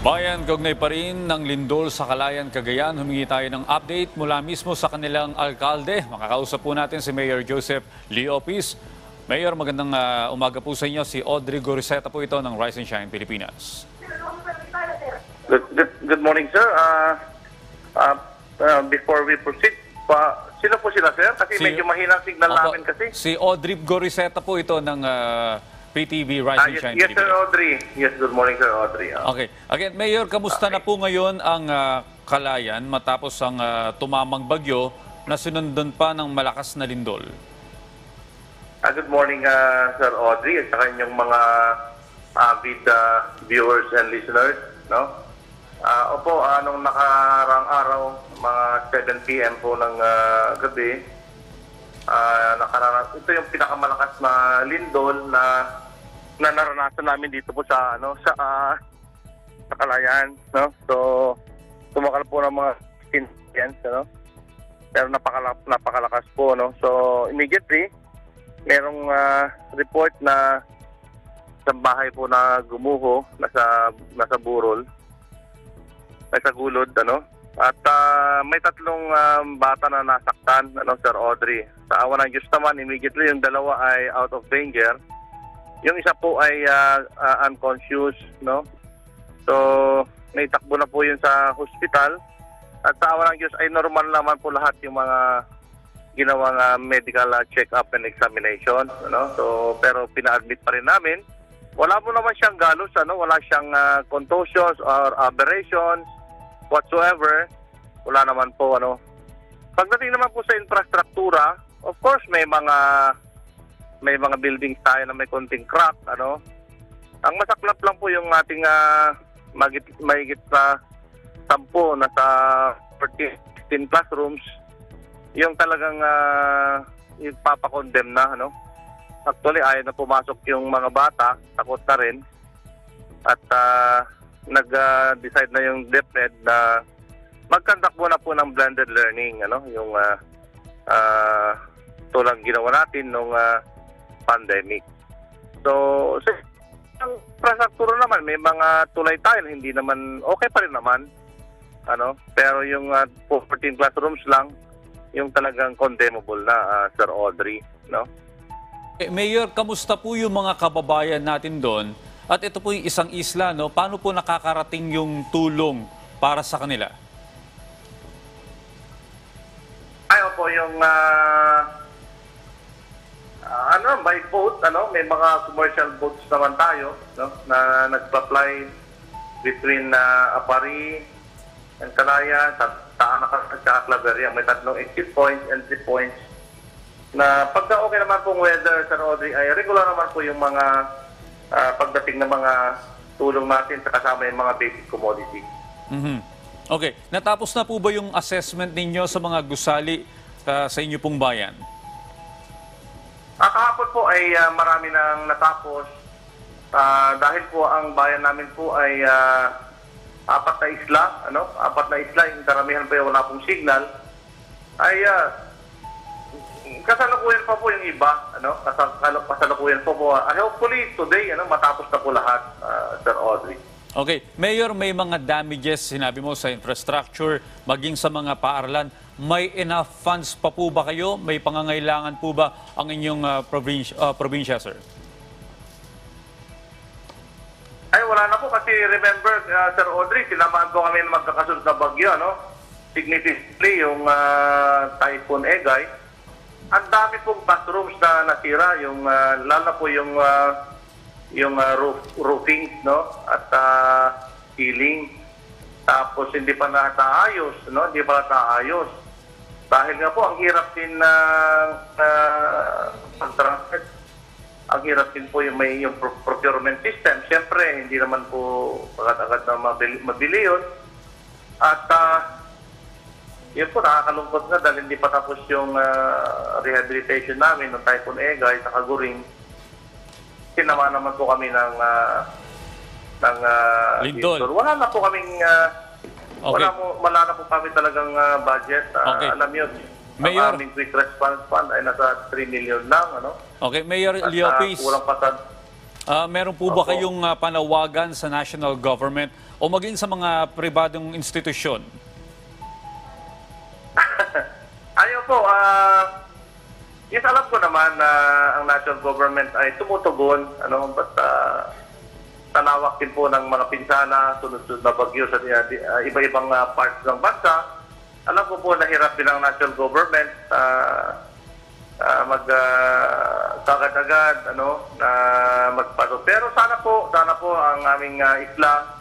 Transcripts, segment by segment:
Bayan, kaugnay pa rin ng lindol sa Calayan, Cagayan. Humingi tayo ng update mula mismo sa kanilang alkalde. Makakausap po natin si Mayor Joseph Leopis. Mayor, magandang umaga po sa inyo. Si Audrey Goriseta po ito ng Rise and Shine Pilipinas. Good morning, sir. Before we proceed, sino po sila, sir? Kasi medyo mahina ang signal namin kasi. Si Audrey Goriseta po ito ng PTV Rise and Shine Yes, Pilipinas. sir, Audrey. Yes, good morning, sir, Audrey. Okay. Again, Mayor, kamusta na po ngayon ang Calayan matapos ang tumamang bagyo na sinundan pa ng malakas na lindol? Good morning, Sir Audrey, at saka inyong mga avid viewers and listeners. No? Opo, nung nakarang araw, mga 7 p.m. po ng gabi, ito yung pinakamalakas na lindol na naranasan namin dito po sa sa Calayan, no? So tumakal po ng mga 15 no? Pero napakalakas po, no? So immediately merong report na sa bahay po na gumuho, nasa burol, nasa gulod, ano? At may tatlong bata na nasaktan, Sir Audrey. Sa awa ng Diyos naman, immediately yung dalawa ay out of danger. Yung isa po ay unconscious, no? So, naitakbo na po yun sa hospital. At sa awa ng Diyos ay normal naman po lahat yung mga ginawang medical check-up and examination, no? So, pero pina-admit pa rin namin. Wala po naman siyang galos, wala siyang contusions or aberrations whatsoever. Wala naman po, Pagdating naman po sa infrastruktura, of course may mga buildings tayo na may konting crack, Ang masaklap lang po yung ating mahigit sa 10 na sa 14 classrooms, yung talagang ipapakondemn na, Actually, ayaw na pumasok yung mga bata, takot na rin. At nag-decide na yung DepEd na mag-conduct muna po ng blended learning, yung tulang ginawa natin nung pandemic. So, ang infrastruktura naman, may mga tulay tayo, hindi naman, okay pa rin naman. Pero yung 14 classrooms lang, yung talagang condemnable na, Sir Audrey, Mayor, kamusta po yung mga kababayan natin doon? At ito po yung isang isla, paano po nakakarating yung tulong para sa kanila? Ay, opo, yung by boat, may mga commercial boats naman tayo, na nagpa-fly between Apari and Calayan, Taanak at Claveria. May tatlong exit points, entry points, na pagka okay naman pong weather, Sir Audrey, ay regular naman po yung mga pagdating ng mga tulong natin sa kasama yung mga basic commodity. Okay. Natapos na po ba yung assessment ninyo sa mga gusali sa inyo pong bayan? Kahapon po ay marami nang natapos. Dahil po ang bayan namin po ay 4 na isla, 4 na isla, yung karamihan po yung wala pong signal, ay kasalukuyan pa po yung iba, kasalukuyan po. Hopefully today, matapos na po lahat, Sir Audrey. Okay. Mayor, may mga damages, sinabi mo, sa infrastructure, maging sa mga paaralan. May enough funds pa po ba kayo? May pangangailangan po ba ang inyong probinsya, sir? Ay, wala na po kasi remember, Sir Audrey, tinamaan ko kami ng magkakasunod na bagyo, significantly yung Typhoon Egay. Ang dami pong bathrooms na nasira, yung lalo na po yung roofing, at ceiling. Tapos hindi pa nataayos, hindi pa nataayos. Dahil nga po ang hirap din na pag-transfer. Ang hirap din po yung procurement system. Siyempre, hindi naman po agad-agad na mabili yun. At yun po, nakakalungkot nga dahil hindi pa tapos yung rehabilitation namin ng Typhoon Egay sa Kaguring. Sinama naman po kami ng lindol. Wala na po kaming okay. wala na po kami talagang budget. Okay. Alam yun, Mayor, ang aming quick response fund ay nasa 3 million lang. Okay, Mayor Leopis. Kulang pa Meron po ba kayong panawagan sa national government o maging sa mga pribadong institusyon? Ayaw po, yes, alam ko naman na ang national government ay tumutugon, but tanawak din po ng mga pinsala, sunod-sunod na bagyo sa iba-ibang parts ng bansa. Alam ko po na hirap din ang national government agad na magpalo. Pero sana po ang aming isla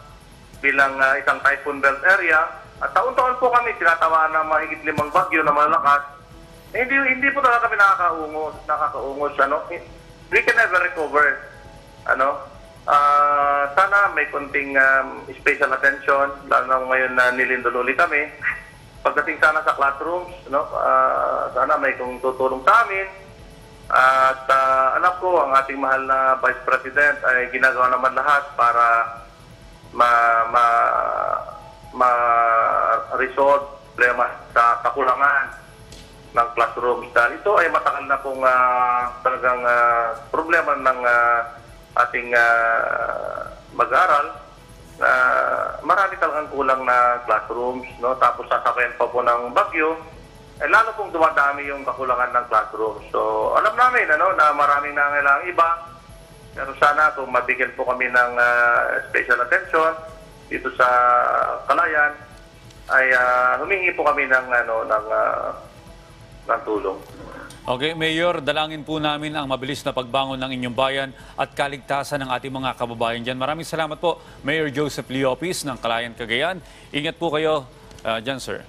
bilang isang typhoon belt area, at taon-taon po kami tinatawaan ng mahigit 5 bagyo na malakas. Hindi po talaga kami nakakaungos. We can never recover. Sana may konting special attention, lalo ngayon na nilindol ulit kami. Pagdating sana sa classrooms, sana may kung tutulong sa amin. At alam ko, ang ating mahal na Vice President ay ginagawa naman lahat para ma-resolve problema sa kakulangan ng classrooms. Dahil ito ay matagal na pong talagang problema ng ating mag-aral. Marami talagang kulang na classrooms, tapos sasabayan pa po ng bagyo, lalo pong dumadami yung kakulangan ng classrooms. So alam namin na maraming nangailangang iba, pero sana kung mabigyan po kami ng special attention dito sa Calayan, ay humingi po kami ng tulong. Okay, Mayor, dalangin po namin ang mabilis na pagbangon ng inyong bayan at kaligtasan ng ating mga kababayan dyan. Maraming salamat po, Mayor Joseph Leopis ng Calayan, Cagayan. Ingat po kayo dyan, sir.